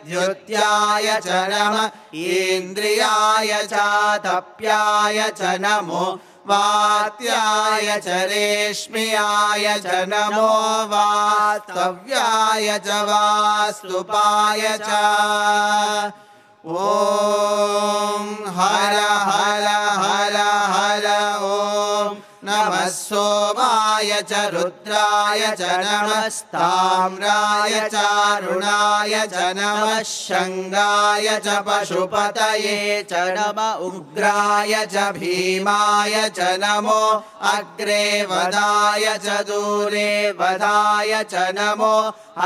द्युत्याय च नमः इन्द्रियाय च तप्याय च नमो वात्याय च रेश्म्याय च नमो वास्तव्याय च वास्तुपाय च ॐ हर हर हर हर ॐ नमः सोमाय च रुद्राय च नमः ताम्राय च अरुणाय च नमः शङ्गाय च पशुपतये च नमः उग्राय च भीमाय च नमो अग्रे वदाय च दूरे वदाय च नमो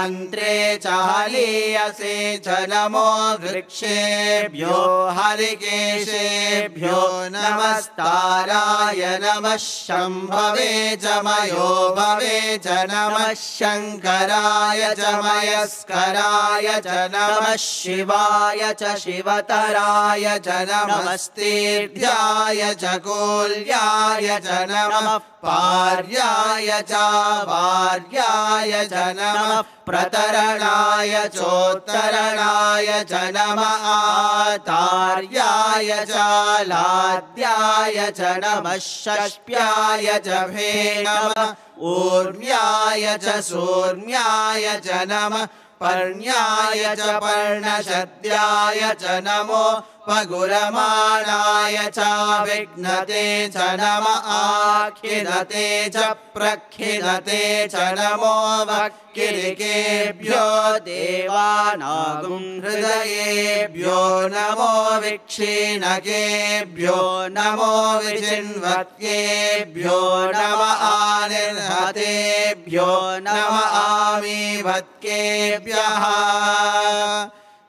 अन्त्रे च हलीयसे च नमो वृक्षेभ्यो हरिकेशेभ्यो नमस्ताराय नमः शम्भवे च मयो भवे च नमः शङ्कराय च मयस्कराय च नमः शिवाय च शिवतराय च नमस्तेभ्याय च कोल्याय च नमः पार्याय च वार्याय च नमः प्रतरणाय चोत्तरणाय च नमः आतार्याय च लाद्याय च नमः षष्ट्याय च भे नमः ऊर्म्याय च सूर्म्याय च नमः पर्ण्याय च पर्णशद्याय च नमो पगुरमाणाय च विघ्नते च नमः आखिदते च प्रखिदते च नमो वक्किरिकेभ्यो देवानागुं हृदयेभ्यो नमो विक्षीणकेभ्यो नमो विजिन्वत्केभ्यो नमः आनिर्हतेभ्यो नमः आमीभत्केभ्यः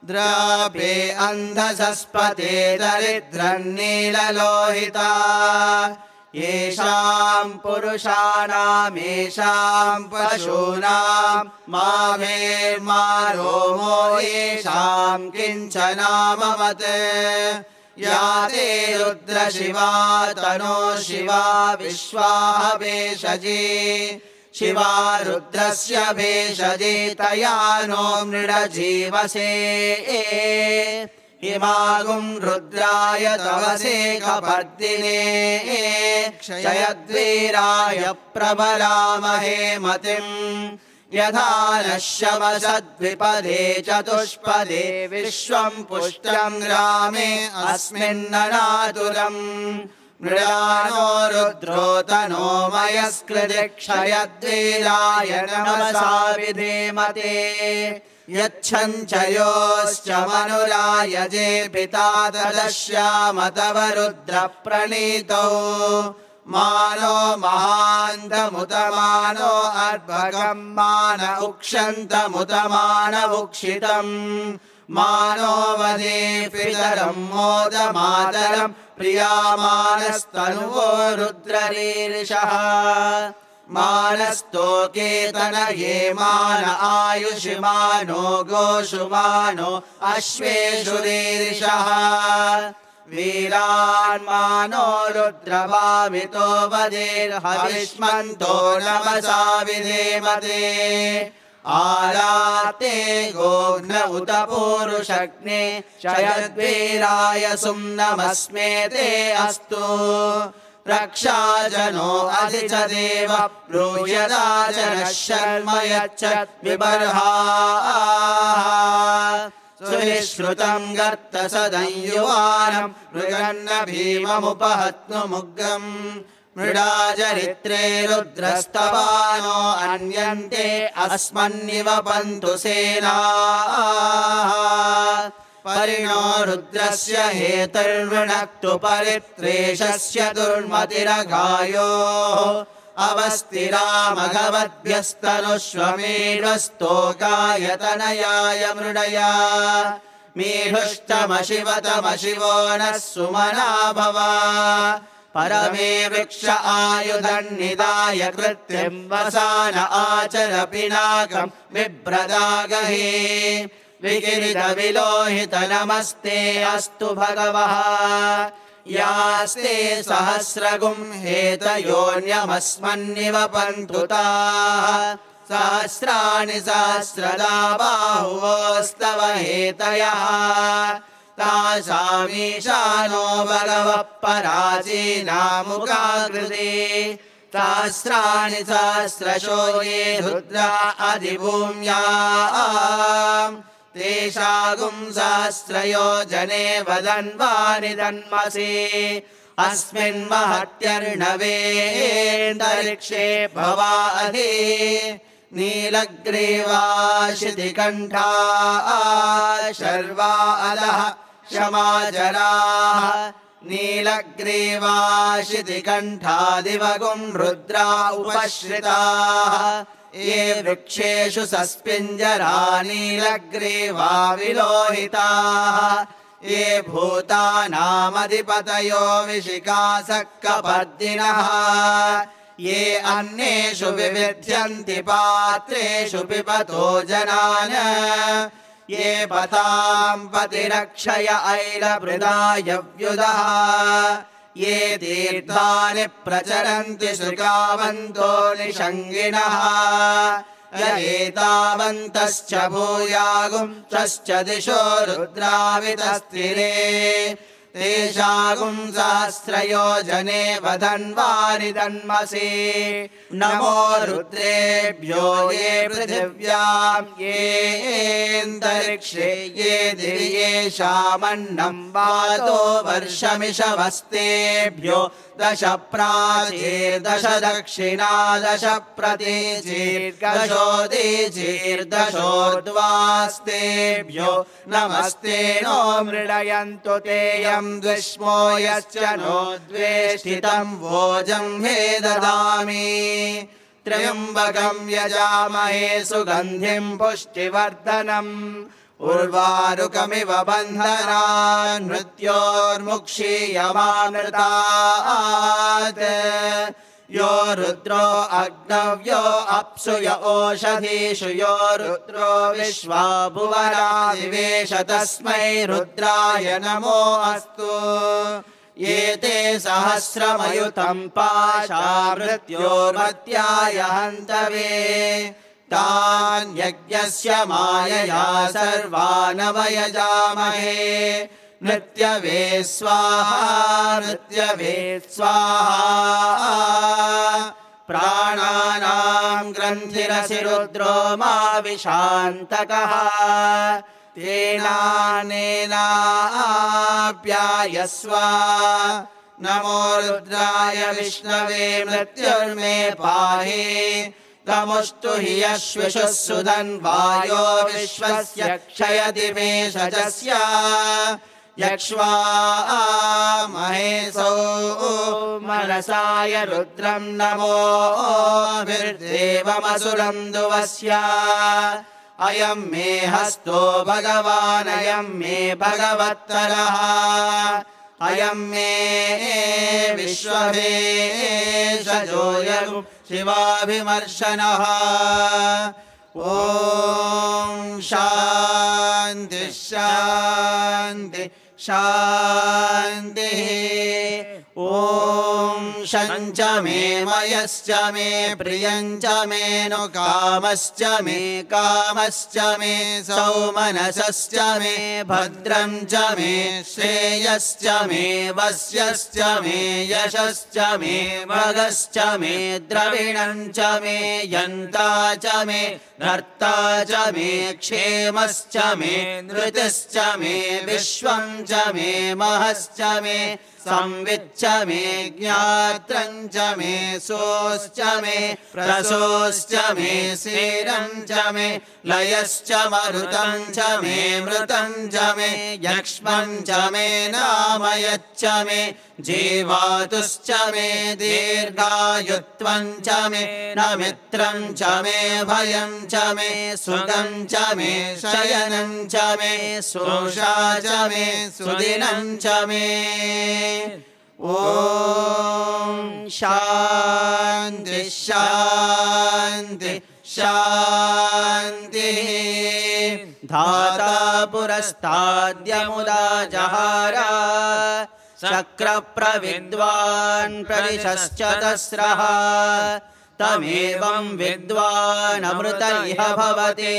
द्रापे अन्धसस्पते दरिद्रन्नीललोहिता येषां पुरुषाणामेषां पशूनां मा भेर्मा रोमो येषां किञ्चनामवत् या ते रुद्रशिवा तनो शिवा विश्वाः भेषजी शिवा रुद्रस्य भेषजे तया नो मृडजीवसे इमागुं रुद्राय तवसे कपर्दिने क्षयद्वीराय प्रबलामहे मतिम् यथा नश्यवसद्विपदे चतुष्पदे विश्वं पुष्टं रामे अस्मिन्ननातुरम् मृडानो रुद्रो तनो मयस्कृते क्षयद्वीराय नमसा विधेमते यच्छञ्चयोश्च मनुरायजे पिता तदश्याम तव रुद्रप्रणीतौ मानो महान्तमुतमानो अर्भकं मान उक्षन्तमुतमानमुक्षितम् मानो वदे पितरं मोदमातरं प्रियामानस्तनुवो रुद्ररीरिषः मानस्तोकेतनये मान आयुषिमानो गोषुमानो अश्वेषु रीरिषः वीरान्मानो रुद्रभामितो वदेर्हविष्मन्तो नमसा विधेमते आराते गोघ्न उत पूरुषग्ने शयद्वीराय सुम्नमस्मे ते अस्तु रक्षाजनो अधि च देव ब्रूयदाचनः शर्म यच्छत् विबर्हाः सुनिश्रुतं गर्तसदंयुवानं मृगन्न भीममुपहत्नुमुग्रम् मृडाचरित्रे रुद्रस्तवानो अन्यन्ते अस्मन्निव पन्तु सेनाः परिणो रुद्रस्य हेतुर्वृणक्तु परित्रेषस्य दुर्मतिरगायो अवस्थिरामघवद्भ्यस्तनुष्वमेढस्तोकायतनयाय मृडया मेढुष्टमशिवतमशिवो नः सुमना भव परमे वृक्ष आयुधन्निदाय कृत्यं वसान आचर पिनाकं बिभ्रदागहे विकिरित विलोहित नमस्ते अस्तु भगवः यास्ते सहस्रगुं हेतयोन्यमस्मन्निव पन्तुताः सहस्राणि सहस्रदा बाहुवोस्तव हेतयः तासामीशानो भगवः पराचीनामुखाकृति सहस्राणि सहस्रशो ये रुद्रा अधिभूम्याम् तेषागुं सहस्रयोजने वदन्वानि दन्मसि अस्मिन् महत्यर्णवेऽन्तरिक्षे भवाधि नीलग्रीवा शितिकण्ठा शर्वा अधः क्षमाजराः नीलग्रीवा शितिकण्ठादिवगुं रुद्रा उपश्रिताः ये वृक्षेषु सस्पिञ्जरा नीलग्रीवा विलोहिताः ये भूतानामधिपतयो विशिखासक्कपर्दिनः ये अन्येषु विविध्यन्ति पात्रेषु पिबतो जनान् ये पतां पतिरक्षय ऐलभृदायव्युदः ये तीर्थानि प्रचरन्ति सुगावन्तो निषङ्गिणः एतावन्तश्च भूयागुंश्च दिशो रुद्रावितस्थिरे तेषागुं सहस्रयोजने वदन्वानि दन्मसि नमो रुद्रेभ्यो ये पृथिव्यां येऽन्तरिक्षे ये दिवि येषामन्नं वातो वर्षमिषवस्तेभ्यो दश प्राचीर्दश दक्षिणा दश प्रतीचीर्दशोदीचीर्दशोर्ध्वास्तेभ्यो नमस्ते नो मृडयन्तु तेयं द्विष्मो यश्च नो द्वेष्टितं भोजं हे ददामि त्र्यम्बकं यजामहे सुगन्धिं पुष्टिवर्धनम् उर्वारुकमिव बन्धनान् मृत्योर्मुक्षीयमामृतात् यो रुद्रो अग्नव्यो अप्सु य ओषधीषु यो रुद्रो विश्वा भुवनादिवेश तस्मै रुद्राय नमो अस्तु ये ते सहस्रमयुतं पाशा मृत्योर्मत्याय हन्तवे तान् यज्ञस्य मायया सर्वानवयजामहे नृत्यवे स्वाहा नृत्यवे स्वाहा प्राणानां ग्रन्थिरसि रुद्रो मा विशान्तकः तेनानेनाप्यायस्व नमो रुद्राय विष्णवे मृत्युर्मे पाहि तमुस्तु हि यश्विषुः सुधन्वायो विश्वस्य क्षयति मेषजस्य यक्ष्वा महेशो मनसाय रुद्रं नमोभिर्देवमसुरं दुवस्य अयं मे हस्तो भगवान् अयं मे भगवत्तरः अयं मे विश्वभेषजोऽयं शिवाभिमर्शनः ॐ शान्ति शान्ति शान्तिः ॐ शञ्च मे मयश्च मे प्रियञ्च मे नु कामश्च मे सौमनसश्च मे भद्रं च मे श्रेयश्च मे वस्यश्च मे यशश्च मे भगश्च मे द्रविणं च मे यन्ता च मे नर्ता च मे क्षेमश्च मे नृतिश्च मे विश्वं च मे महश्च मे संविच्च मे ज्ञात्रं च मे सोश्च मे प्रसोश्च मे सीरं च मे लयश्च मरुतं च मे मृतं च मे यक्ष्मं च मे नामयच्च मे जीवातुश्च मे दीर्घायुत्वं च मे न मित्रं च मे भयं च मे सुगं च मे शयनं च मे सोषा च मे सुदिनं च मे ॐ शान्ति शान्ति शान्तिः धाता पुरस्ताद्यमुदा जहार शक्रप्रविद्वान् प्रविशश्च तस्रः तमेवं विद्वानमृत इह भवते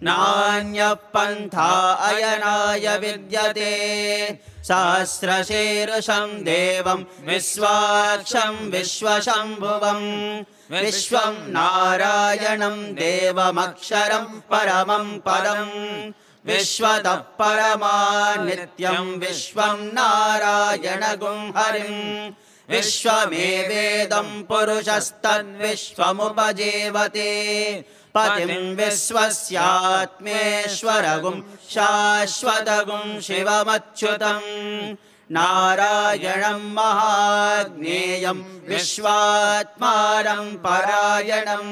नान्यः पन्था अयनाय विद्यते सहस्रशीर्षं देवं विश्वाक्षं विश्वशम्भुवं विश्वं नारायणं देवमक्षरं परमं पदं विश्वतः परमा नित्यं विश्वं नारायणगुं हरिं विश्वमेवेदं पुरुषस्तद्विश्वमुपजीवते पतिं विश्वस्यात्मेश्वरगुं शाश्वतगुं शिवमच्युतं नारायणं महाज्ञेयं विश्वात्मानं परायणं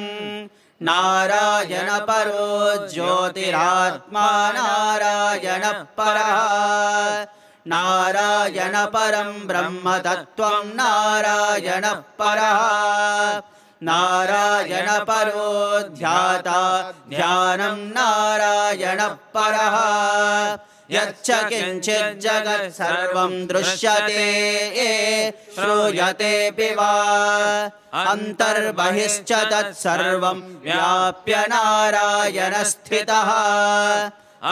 नारायणपरो ज्योतिरात्मा नारायणपरः नारायणपरं ब्रह्मतत्त्वं नारायणपरः नारायणपरो ध्याता ध्यानं नारायणपरः यच्च किञ्चित् जगत् सर्वं दृश्यते श्रूयतेऽपि वा अन्तर्बहिश्च तत्सर्वं व्याप्य नारायणस्थितः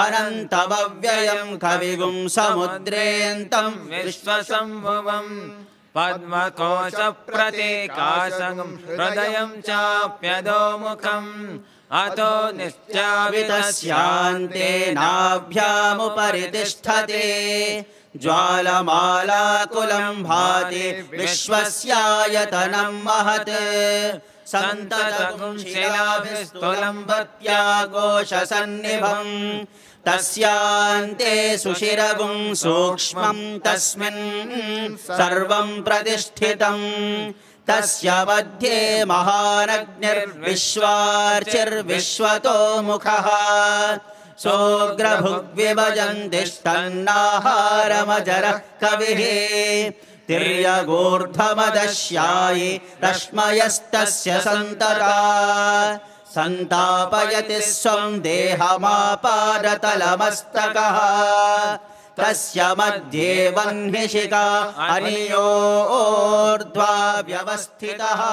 अनन्तमव्ययं कविगुं समुद्रेऽन्तं विश्वशम्भुवम् पद्मकोशप्रतीकाशं हृदयं चाप्यधोमुखम् अतो निश्चावितस्यान्ते नाभ्यामुपरि तिष्ठति ज्वालमालाकुलं भाति विश्वस्यायतनं महत् सन्ततं शिलाभिस्तुलं भक्त्याघोषसन्निभम् तस्यान्ते सुशिरगुं सूक्ष्मं तस्मिन् सर्वं प्रतिष्ठितं तस्य मध्ये महानग्निर्विश्वार्चिर्विश्वतो मुखः सोऽग्रभुग्विभजन्तिस्तन्नाहारमजरः कविः तिर्यगूर्ध्वमदश्यायि रश्मयस्तस्य सन्तापयति स्वं देहमापादतलमस्तकः तस्य मध्ये वह्निशिखा अनियोर्ध्वा व्यवस्थितः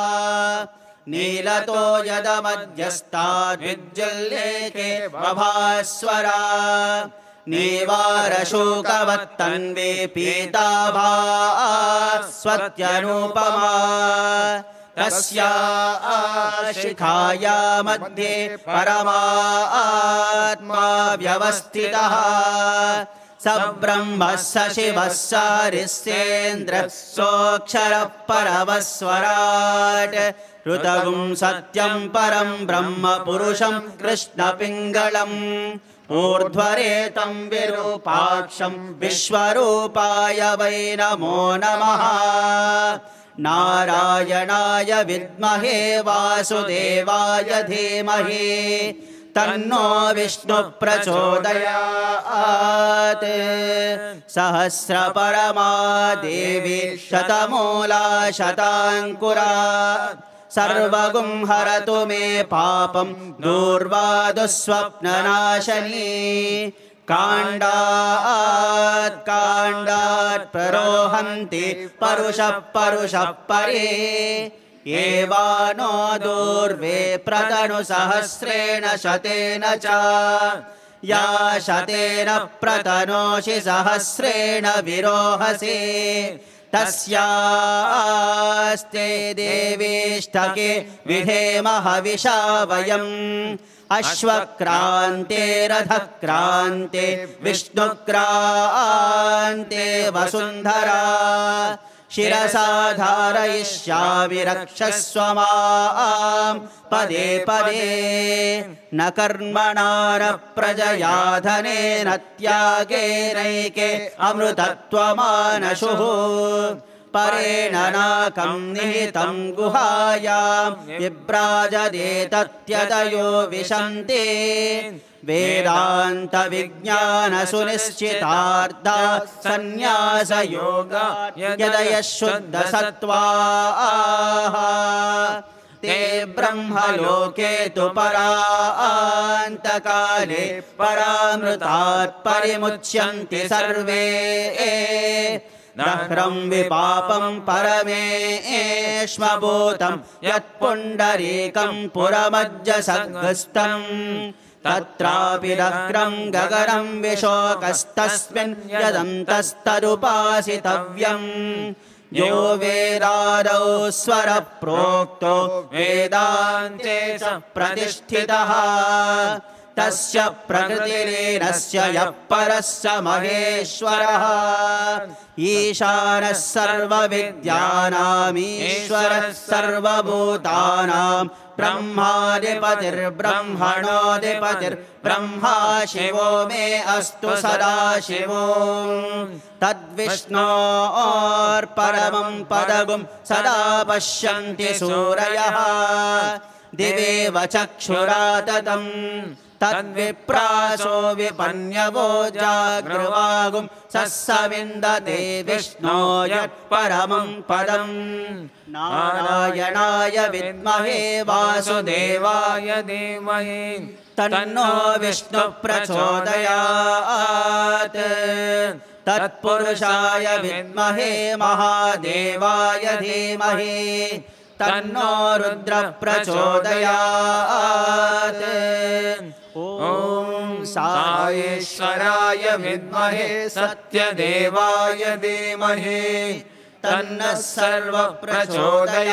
नीलतो यदमध्यस्ताद्विज्जुल्लेखे प्रभास्वरा नीवारशोकवत्तन्वे पीताभास्वत्यनुपमा तस्या शिखाया मध्ये परमात्मा व्यवस्थितः स ब्रह्मः स शिवः स हरिश्चेन्द्रः सोऽक्षरः परमस्वराट् ऋतगुं सत्यं परं ब्रह्म पुरुषं कृष्णपिङ्गलम् ऊर्ध्वरेतं विरूपाक्षं विश्वरूपाय वै नमो नमः नारायणाय विद्महे वासुदेवाय धीमहि तन्नो विष्णुः प्रचोदयात् सहस्रपरमा देवी शतमूला शताङ्कुरा सर्वगुं हरतु मे पापं दूर्वा दुःस्वप्ननाशनी काण्डात् काण्डात् प्ररोहन्ति परुषः परे एवानो दूर्वे प्रतनुसहस्रेण शतेन च या शतेन प्रतनोषि सहस्रेण विरोहसि तस्यास्ते देवीष्टके विधेम हविषा वयम् अश्वक्रान्ते रथक्रान्ते विष्णुक्रान्ते वसुन्धरा शिरसा धारयिष्यामि रक्षस्व मां पदे पदे न कर्मणा न प्रजया धनेन त्यागेनैके अमृतत्वमानशुः परेण नाकं निहितं गुहायां विभ्राजते तत्यतयो विशन्ति वेदान्त विज्ञान सुनिश्चितार्था संन्यास योगा यदयः शुद्ध सत्त्वाः ते ब्रह्मलोके तु परान्तकाले परामृतात् परिमुच्यन्ति सर्वे दह्रं विपापं परमेष्मभूतं यत्पुण्डरीकं पुरमज्जसग्रस्तम् तत्रापि दह्रं गगनं विशोकस्तस्मिन् यदन्तस्तदुपासितव्यम् यो वेदादौ स्वरप्रोक्तो वेदान्ते च प्रतिष्ठितः तस्य प्रकृतिरेनस्य यः परस्य महेश्वरः ईशानः सर्वविद्यानामीश्वरः सर्वभूतानां ब्रह्माधिपतिर्ब्रह्मणोऽधिपतिर्ब्रह्मा शिवो मे अस्तु सदा शिवो तद्विष्णोर्परमं पदगुं सदा पश्यन्ति सूरयः दिवेव चक्षुराततं तद्विप्रासो विपन्यवो जागृवागुं सस्सविन्दते विष्णो यत्परमं पदम् नारायणाय विद्महे वासुदेवाय धीमहि तन्नो विष्णुः प्रचोदयात् तत्पुरुषाय विद्महे महादेवाय धीमहि तन्नो रुद्रः प्रचोदयात् ॐ सायेश्वराय विद्महे सत्यदेवाय धीमहि तन्नः सर्वः प्रचोदयात्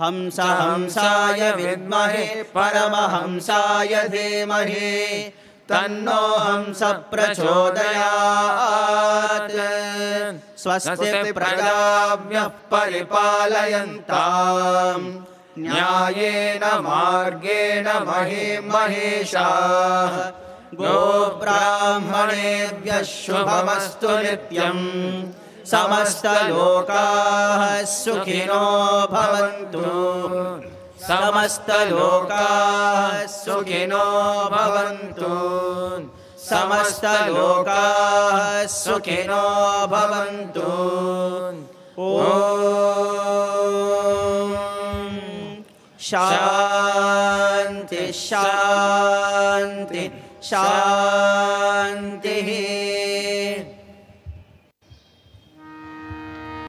हंसाय विद्महे परमहंसाय धीमहि तन्नो हंसः प्रचोदयात् स्वस्ति प्रजाभ्यः परिपालयन्ताम् न्यायेन मार्गेण महेशाः गोब्राह्मणेभ्यः शुभमस्तु नित्यम् समस्तलोकाः सुखिनो भवन्तु समस्तलोकाः सुखिनो भवन्तु समस्तलोकाः सुखिनो भवन्तु ॐ शान्ति शान्ति शान्तिः